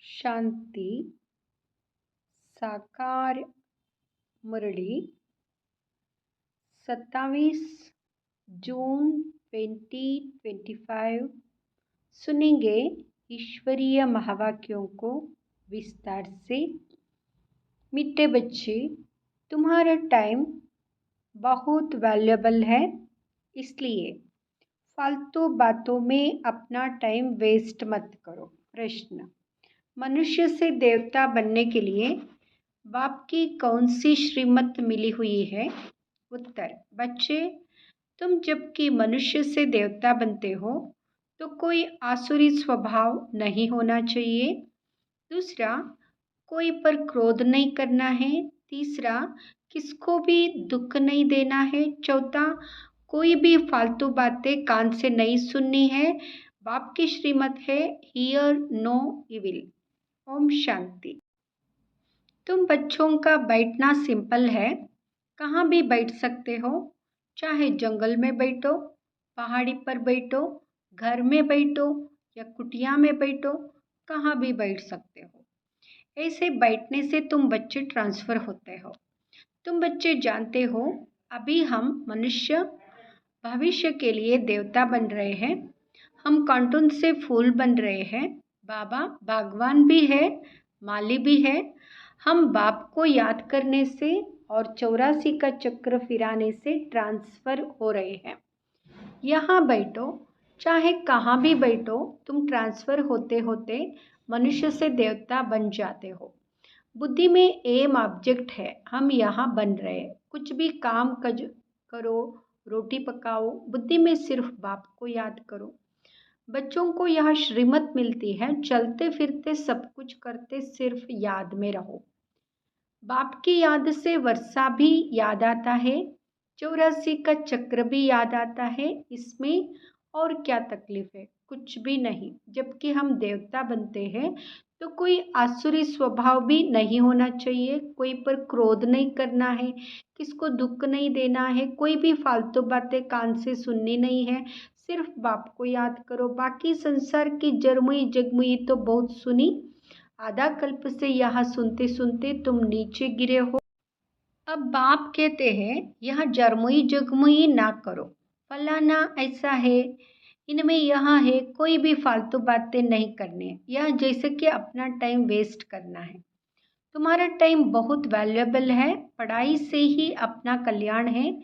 शांति साकार मुरली 27 जून 2025 सुनेंगे ईश्वरीय महावाक्यों को विस्तार से। मीठे बच्चे, तुम्हारा टाइम बहुत वैल्यूएबल है, इसलिए फालतू बातों में अपना टाइम वेस्ट मत करो। प्रश्न: मनुष्य से देवता बनने के लिए बाप की कौन सी श्रीमत मिली हुई है? उत्तर: बच्चे, तुम जबकि मनुष्य से देवता बनते हो तो कोई आसुरी स्वभाव नहीं होना चाहिए। दूसरा, कोई पर क्रोध नहीं करना है। तीसरा, किसको भी दुख नहीं देना है। चौथा, कोई भी फालतू बातें कान से नहीं सुननी है। बाप की श्रीमत है here no evil. Om Shanti. तुम बच्चों का बैठना सिंपल है, कहाँ भी बैठ सकते हो, चाहे जंगल में बैठो, पहाड़ी पर बैठो, घर में बैठो या कुटिया में बैठो, कहाँ भी बैठ सकते हो। ऐसे बैठने से तुम बच्चे ट्रांसफर होते हो। तुम बच्चे जानते हो, अभी हम मनुष्य भविष्य के लिए देवता बन रहे हैं। हम कार्टून से फूल बन रहे हैं। बाबा भगवान भी है, माली भी है। हम बाप को याद करने से और 84 का चक्र फिराने से ट्रांसफर हो रहे हैं। यहाँ बैठो, चाहे कहाँ भी बैठो, तुम ट्रांसफर होते होते मनुष्य से देवता बन जाते हो। बुद्धि में एम ऑब्जेक्ट है, हम यहाँ बन रहे। कुछ भी काम करो, रोटी पकाओ, बुद्धि में सिर्फ बाप को याद करो। बच्चों को यह श्रीमत मिलती है, चलते फिरते सब कुछ करते सिर्फ याद में रहो। बाप की याद से वर्षा भी याद आता है, 84 का चक्र भी याद आता है। इसमें और क्या तकलीफ है? कुछ भी नहीं। जबकि हम देवता बनते हैं तो कोई आसुरी स्वभाव भी नहीं होना चाहिए, कोई पर क्रोध नहीं करना है, किसको दुख नहीं देना है, कोई भी फालतू बातें कान से सुननी नहीं है। सिर्फ बाप को याद करो। बाकी संसार की जरमुई जगमुई तो बहुत सुनी, आधा कल्प से यह सुनते सुनते तुम नीचे गिरे हो। अब बाप कहते हैं यह जरमुई जगमुई ना करो, फलाना ऐसा है, इनमें यह है, कोई भी फालतू बातें नहीं करनी है। यह जैसे कि अपना टाइम वेस्ट करना है। तुम्हारा टाइम बहुत वैल्यूएबल है, पढ़ाई से ही अपना कल्याण है,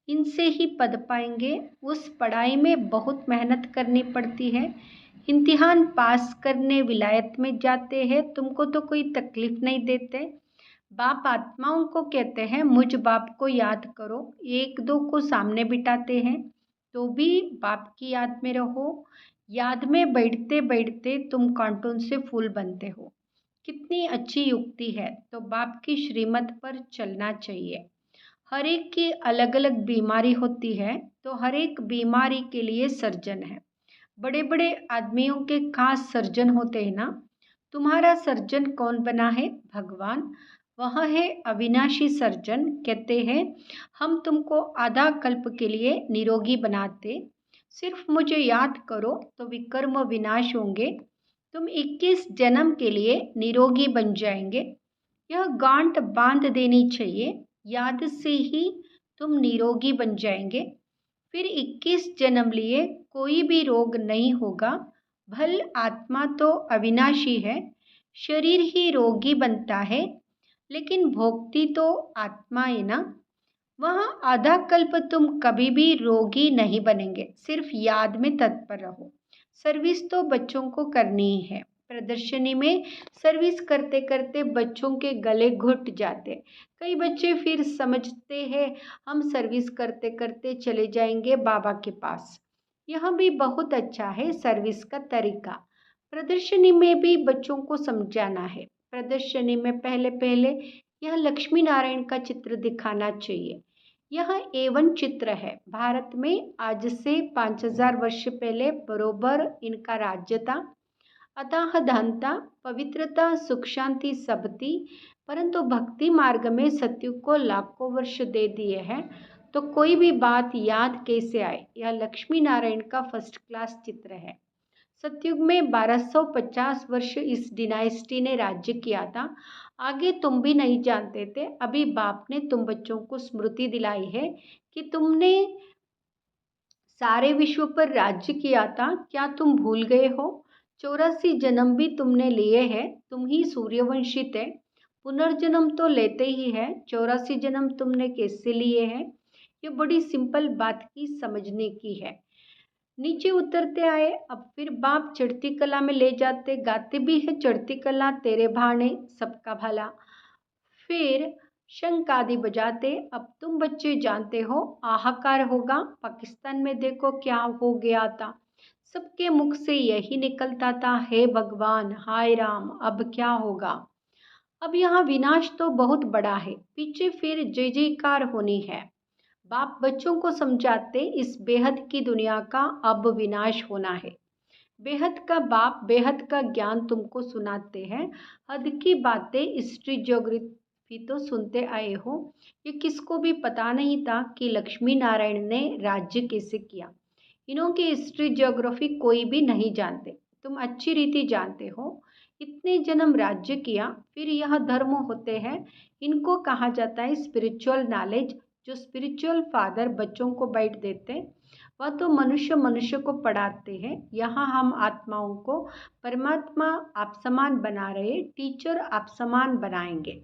इनसे ही पद पाएंगे। उस पढ़ाई में बहुत मेहनत करनी पड़ती है, इम्तिहान पास करने विलायत में जाते हैं, तुमको तो कोई तकलीफ नहीं देते। बाप आत्माओं को कहते हैं मुझ बाप को याद करो, एक दो को सामने बिठाते हैं तो भी बाप की याद में रहो। याद में बैठते बैठते तुम कार्टून से फूल बनते हो। कितनी अच्छी युक्ति है। तो बाप की श्रीमत पर चलना चाहिए। हर एक की अलग अलग बीमारी होती है, तो हर एक बीमारी के लिए सर्जन है। बड़े बड़े आदमियों के खास सर्जन होते हैं ना। तुम्हारा सर्जन कौन बना है? भगवान। वह है अविनाशी सर्जन। कहते हैं हम तुमको आधा कल्प के लिए निरोगी बनाते, सिर्फ मुझे याद करो तो विकर्म विनाश होंगे, तुम 21 जन्म के लिए निरोगी बन जाएंगे। यह गांठ बांध देनी चाहिए, याद से ही तुम निरोगी बन जाएंगे। फिर 21 जन्म लिए कोई भी रोग नहीं होगा। भल आत्मा तो अविनाशी है, शरीर ही रोगी बनता है, लेकिन भोगती तो आत्मा है ना। वहाँ आधा कल्प तुम कभी भी रोगी नहीं बनेंगे, सिर्फ याद में तत्पर रहो। सर्विस तो बच्चों को करनी ही है। प्रदर्शनी में सर्विस करते करते बच्चों के गले घुट जाते। कई बच्चे फिर समझते हैं हम सर्विस करते करते चले जाएंगे बाबा के पास। यह भी बहुत अच्छा है सर्विस का तरीका। प्रदर्शनी में भी बच्चों को समझाना है। प्रदर्शनी में पहले पहले यह लक्ष्मी नारायण का चित्र दिखाना चाहिए। यह A1 चित्र है। भारत में आज से 5000 वर्ष पहले बरोबर इनका राज्य था। अतः धनता, पवित्रता, सुख शांति सब थी, परंतु भक्ति मार्ग में सत्युग को लाखों वर्ष दे दिए हैं, तो कोई भी बात याद कैसे आए। यह लक्ष्मी नारायण का फर्स्ट क्लास चित्र है। सतयुग में 1250 वर्ष इस डिनाइस्टी ने राज्य किया था। आगे तुम भी नहीं जानते थे। अभी बाप ने तुम बच्चों को स्मृति दिलाई है कि तुमने सारे विश्व पर राज्य किया था। क्या तुम भूल गए हो? 84 जन्म भी तुमने लिए हैं। तुम ही सूर्यवंशी थे। पुनर्जन्म तो लेते ही है। 84 जन्म तुमने कैसे लिए हैं? ये बड़ी सिंपल बात की समझने की है। नीचे उतरते आए। अब फिर बाप चढ़ती कला में ले जाते, गाते भी है चढ़ती कला तेरे भाने सबका भला। फिर शंख आदि बजाते। अब तुम बच्चे जानते हो हाहाकार होगा। पाकिस्तान में देखो क्या हो गया था। सबके मुख से यही निकलता था, हे भगवान, हाय राम, अब क्या होगा। अब यहाँ विनाश तो बहुत बड़ा है, पीछे फिर जय जयकार होनी है। बाप बच्चों को समझाते इस बेहद की दुनिया का अब विनाश होना है। बेहद का बाप बेहद का ज्ञान तुमको सुनाते हैं। हद की बातें हिस्ट्री ज्योग्राफी तो सुनते आए हो। ये किसको भी पता नहीं था कि लक्ष्मी नारायण ने राज्य कैसे किया। इन्हों की हिस्ट्री ज्योग्राफी कोई भी नहीं जानते। तुम अच्छी रीति जानते हो। इतने जन्म राज्य किया। फिर यह धर्म होते हैं, इनको कहा जाता है स्पिरिचुअल नॉलेज। जो स्पिरिचुअल फादर बच्चों को बैठ देते, वह तो मनुष्य मनुष्य को पढ़ाते हैं। यहाँ हम आत्माओं को परमात्मा आप समान बना रहे, टीचर आप समान बनाएंगे।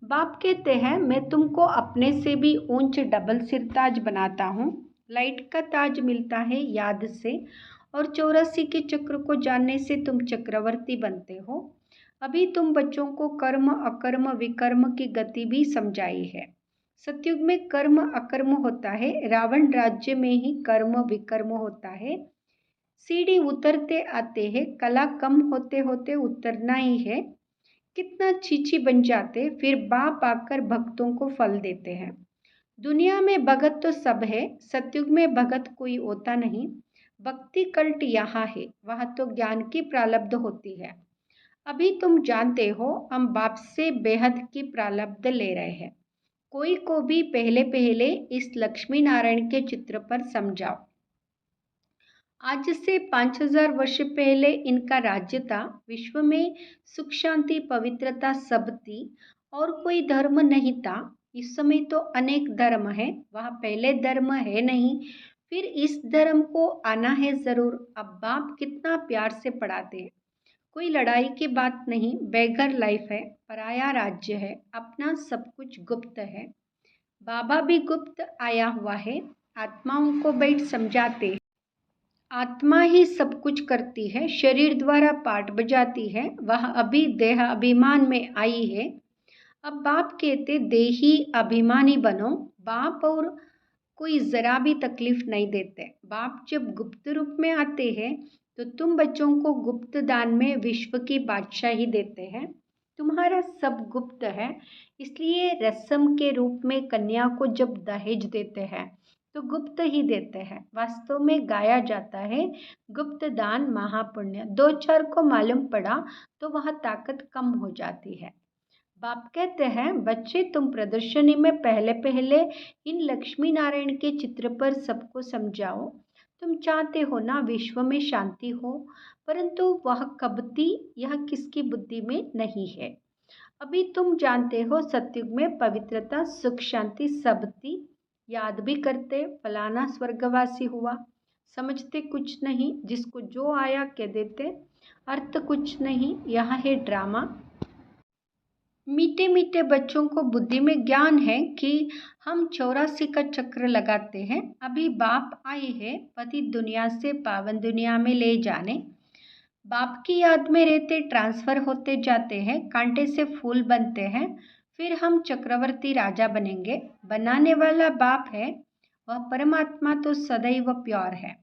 बाप कहते हैं मैं तुमको अपने से भी ऊंच डबल सिर ताज बनाता हूँ। लाइट का ताज मिलता है याद से, और 84 के चक्र को जानने से तुम चक्रवर्ती बनते हो। अभी तुम बच्चों को कर्म अकर्म विकर्म की गति भी समझाई है। सतयुग में कर्म अकर्म होता है, रावण राज्य में ही कर्म विकर्म होता है। सीढ़ी उतरते आते हैं, कला कम होते होते उतरना ही है। कितना चीची बन जाते, फिर बाप आकर भक्तों को फल देते हैं। दुनिया में भगत तो सब है, सतयुग में भगत कोई होता नहीं। भक्ति कल्ट यहाँ है, वहाँ तो ज्ञान की प्रारब्ध होती है। अभी तुम जानते हो हम बाप से बेहद की प्रारब्ध ले रहे हैं। कोई को भी पहले पहले इस लक्ष्मी नारायण के चित्र पर समझाओ। आज से 5000 वर्ष पहले इनका राज्य था। विश्व में सुख शांति पवित्रता सब थी और कोई धर्म नहीं था। इस समय तो अनेक धर्म है, वहाँ पहले धर्म है नहीं। फिर इस धर्म को आना है जरूर। अब बाप कितना प्यार से पढ़ाते हैं। कोई लड़ाई की बात नहीं, बेघर लाइफ है, पराया राज्य है, अपना सब कुछ गुप्त है। बाबा भी गुप्त आया हुआ है। आत्माओं को बैठ समझाते हैं। आत्मा ही सब कुछ करती है, शरीर द्वारा पाठ बजाती है। वह अभी देह अभिमान में आई है। अब बाप कहते देही अभिमानी बनो। बाप और कोई जरा भी तकलीफ नहीं देते। बाप जब गुप्त रूप में आते हैं तो तुम बच्चों को गुप्त दान में विश्व की बादशाही देते हैं। तुम्हारा सब गुप्त है, इसलिए रस्म के रूप में कन्या को जब दहेज देते हैं तो गुप्त ही देते हैं। वास्तव में गाया जाता है गुप्त दान महापुण्य। दो चार को मालूम पड़ा तो वह ताकत कम हो जाती है। बाप कहते हैं बच्चे तुम प्रदर्शनी में पहले पहले इन लक्ष्मी नारायण के चित्र पर सबको समझाओ। तुम चाहते हो ना विश्व में शांति हो, परंतु वह कब थी यह किसकी बुद्धि में नहीं है। अभी तुम जानते हो सतयुग में पवित्रता सुख शांति सब थी। याद भी करते फलाना स्वर्गवासी हुआ, समझते कुछ नहीं, जिसको जो आया कह देते, अर्थ कुछ नहीं। यह है ड्रामा। मीठे मीठे बच्चों को बुद्धि में ज्ञान है कि हम 84 का चक्र लगाते हैं। अभी बाप आए हैं पति दुनिया से पावन दुनिया में ले जाने। बाप की याद में रहते ट्रांसफर होते जाते हैं, कांटे से फूल बनते हैं। फिर हम चक्रवर्ती राजा बनेंगे। बनाने वाला बाप है, वह परमात्मा तो सदैव प्योर है।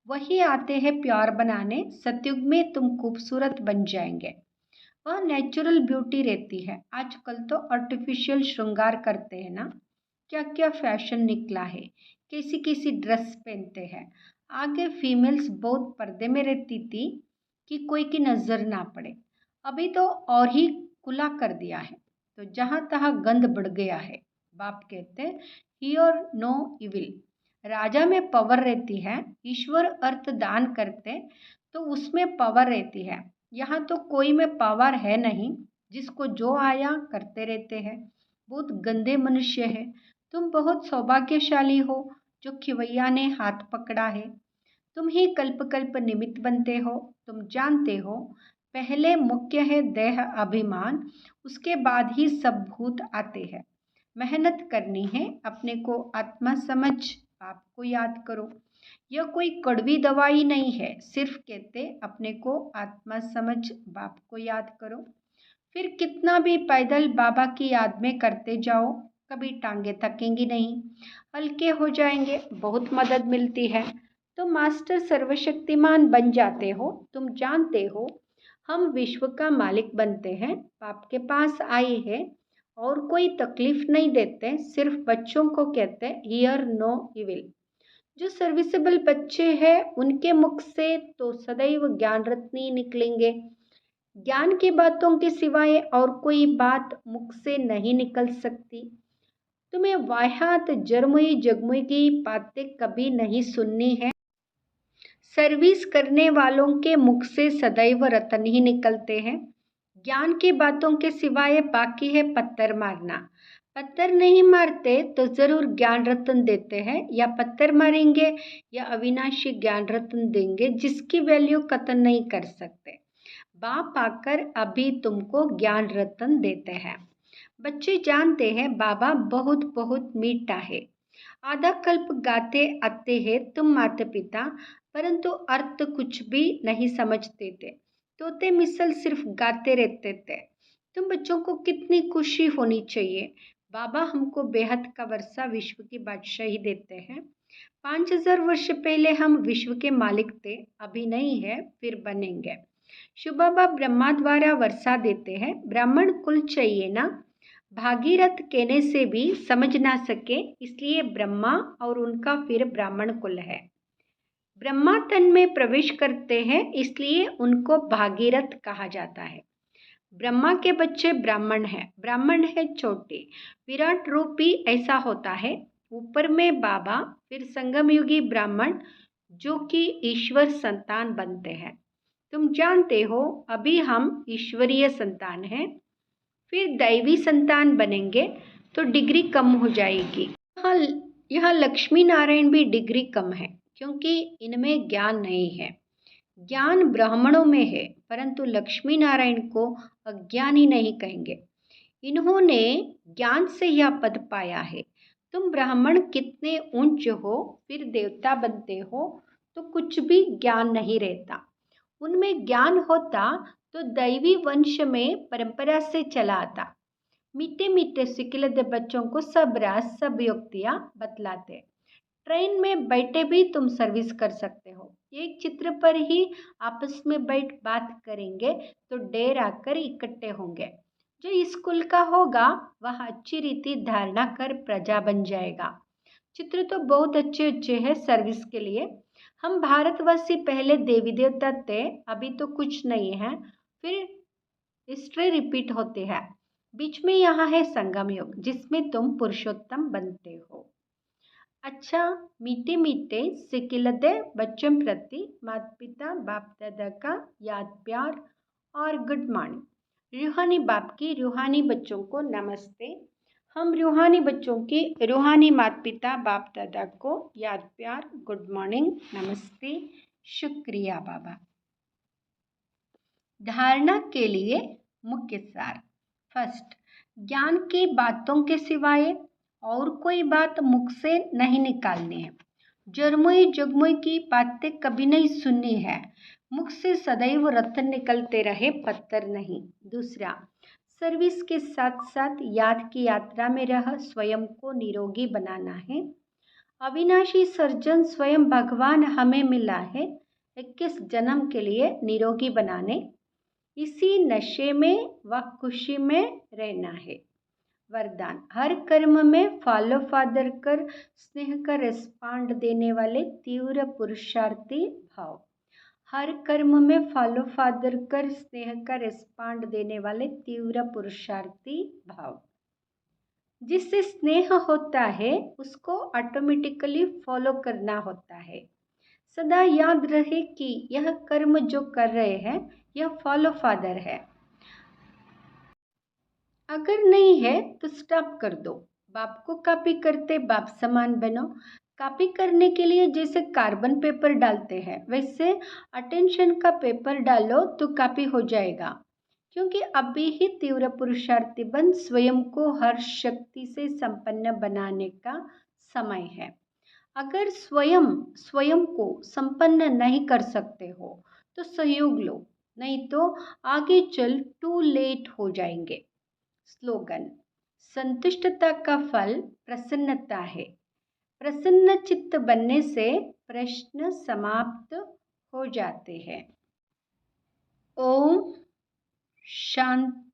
वही आते हैं प्योर बनाने। सतयुग में तुम खूबसूरत बन जाएंगे। वह नेचुरल ब्यूटी रहती है। आजकल तो आर्टिफिशियल श्रृंगार करते हैं ना, क्या क्या फैशन निकला है, कैसी कैसी ड्रेस पहनते हैं। आगे फीमेल्स बहुत पर्दे में रहती थी कि कोई की नज़र ना पड़े। अभी तो और ही खुला कर दिया है, तो जहाँ तहाँ गंद बढ़ गया है। बाप कहते हियर नो इविल। राजा में पावर रहती है। ईश्वर अर्थ दान करते तो उसमें पावर रहती है। यहाँ तो कोई में पावर है नहीं, जिसको जो आया करते रहते हैं। बहुत गंदे मनुष्य है। तुम बहुत सौभाग्यशाली हो जो खिवैया ने हाथ पकड़ा है। तुम ही कल्प कल्प निमित्त बनते हो। तुम जानते हो, पहले मुख्य है देह अभिमान, उसके बाद ही सब भूत आते हैं। मेहनत करनी है, अपने को आत्मा समझ, आपको याद करो। यह कोई कड़वी दवाई नहीं है, सिर्फ कहते अपने को आत्मा समझ, बाप को याद करो। फिर कितना भी पैदल बाबा की याद में करते जाओ, कभी टांगे थकेंगी नहीं, हल्के हो जाएंगे, बहुत मदद मिलती है। तो मास्टर सर्वशक्तिमान बन जाते हो। तुम जानते हो, हम विश्व का मालिक बनते हैं। बाप के पास आए हैं और कोई तकलीफ नहीं देते, सिर्फ बच्चों को कहते हियर नो इविल। जो सर्विसेबल बच्चे हैं उनके मुख से तो सदैव ज्ञान रत्न ही निकलेंगे। ज्ञान की बातों के सिवाय और कोई बात मुख से नहीं निकल सकती। तुम्हें वाह्यात जरमुई जगमुई की बातें कभी नहीं सुननी है। सर्विस करने वालों के मुख से सदैव रतन ही निकलते हैं। ज्ञान की बातों के सिवाय बाकी है पत्थर मारना। पत्थर नहीं मारते तो जरूर ज्ञान रत्न देते हैं, या पत्थर मारेंगे या अविनाशी ज्ञान रत्न देंगे जिसकी वैल्यू कतन नहीं कर सकते। बाप आकर अभी तुमको ज्ञान रत्न देते हैं। बच्चे जानते हैं बाबा बहुत बहुत मीठा है। आधा कल्प गाते आते हैं तुम माता पिता, परंतु अर्थ कुछ भी नहीं समझते थे। तोते मिसल सिर्फ गाते रहते थे। तुम बच्चों को कितनी खुशी होनी चाहिए। बाबा हमको बेहद का वर्षा विश्व की बादशाही देते हैं। 5000 वर्ष पहले हम विश्व के मालिक थे, अभी नहीं है, फिर बनेंगे। शिव बाबा ब्रह्मा द्वारा वर्षा देते हैं। ब्राह्मण कुल चाहिए ना। भागीरथ कहने से भी समझ ना सके, इसलिए ब्रह्मा और उनका फिर ब्राह्मण कुल है। ब्रह्मा तन में प्रवेश करते हैं, इसलिए उनको भागीरथ कहा जाता है। ब्रह्मा के बच्चे ब्राह्मण हैं। ब्राह्मण है छोटे, विराट रूप भी ऐसा होता है। ऊपर में बाबा, फिर संगम युगी ब्राह्मण जो कि ईश्वर संतान बनते हैं। तुम जानते हो, अभी हम ईश्वरीय संतान हैं, फिर दैवी संतान बनेंगे तो डिग्री कम हो जाएगी। यहाँ लक्ष्मी नारायण भी डिग्री कम है, क्योंकि इनमें ज्ञान नहीं है। ज्ञान ब्राह्मणों में है, परंतु लक्ष्मी नारायण को अज्ञानी नहीं कहेंगे। इन्होंने ज्ञान से यह पद पाया है। तुम ब्राह्मण कितने ऊंच हो, फिर देवता बनते हो तो कुछ भी ज्ञान नहीं रहता। उनमें ज्ञान होता तो दैवी वंश में परंपरा से चला आता। मीठे मीठे सिकिलते बच्चों को सब राज सब युक्तियाँ बतलाते। ट्रेन में बैठे भी तुम सर्विस कर सकते हो। एक चित्र पर ही आपस में बैठ बात करेंगे तो ढेर आकर इकट्ठे होंगे। जो स्कूल का होगा वह अच्छी रीति धारणा कर प्रजा बन जाएगा। चित्र तो बहुत अच्छे अच्छे हैं सर्विस के लिए। हम भारतवासी पहले देवी देवता थे, अभी तो कुछ नहीं है, फिर हिस्ट्री रिपीट होती है। बीच में यहाँ है संगम युग, जिसमें तुम पुरुषोत्तम बनते हो। अच्छा, मीठे मीठे सिकिलदे बच्चों प्रति माता पिता बाप दादा का याद प्यार और गुड मॉर्निंग। रूहानी बाप की रूहानी बच्चों को नमस्ते। हम रूहानी बच्चों की रूहानी माता पिता बाप दादा को याद प्यार, गुड मॉर्निंग, नमस्ते, शुक्रिया बाबा। धारणा के लिए मुख्य सार। फर्स्ट, ज्ञान की बातों के सिवाय और कोई बात मुख से नहीं निकालनी है। जरमुई जगमुई की बातें कभी नहीं सुननी है। मुख से सदैव रत्न निकलते रहे, पत्थर नहीं। दूसरा, सर्विस के साथ साथ याद की यात्रा में रह स्वयं को निरोगी बनाना है। अविनाशी सर्जन स्वयं भगवान हमें मिला है 21 जन्म के लिए निरोगी बनाने। इसी नशे में व खुशी में रहना है। वरदान, हर कर्म में फॉलो फादर कर स्नेह का रेस्पॉन्ड देने वाले तीव्र पुरुषार्थी भाव। हर कर्म में फॉलो फादर कर स्नेह का रेस्पॉन्ड देने वाले तीव्र पुरुषार्थी भाव। जिससे स्नेह होता है उसको ऑटोमेटिकली फॉलो करना होता है। सदा याद रहे कि यह कर्म जो कर रहे हैं यह फॉलो फादर है। अगर नहीं है तो स्टॉप कर दो। बाप को कॉपी करते बाप समान बनो। कॉपी करने के लिए जैसे कार्बन पेपर डालते हैं वैसे अटेंशन का पेपर डालो तो कॉपी हो जाएगा। क्योंकि अभी ही तीव्र पुरुषार्थी बन स्वयं को हर शक्ति से संपन्न बनाने का समय है। अगर स्वयं स्वयं को संपन्न नहीं कर सकते हो तो सहयोग लो, नहीं तो आगे चल टू लेट हो जाएंगे। स्लोगन: संतुष्टता का फल प्रसन्नता है। प्रसन्न चित्त बनने से प्रश्न समाप्त हो जाते हैं। ओम शांति।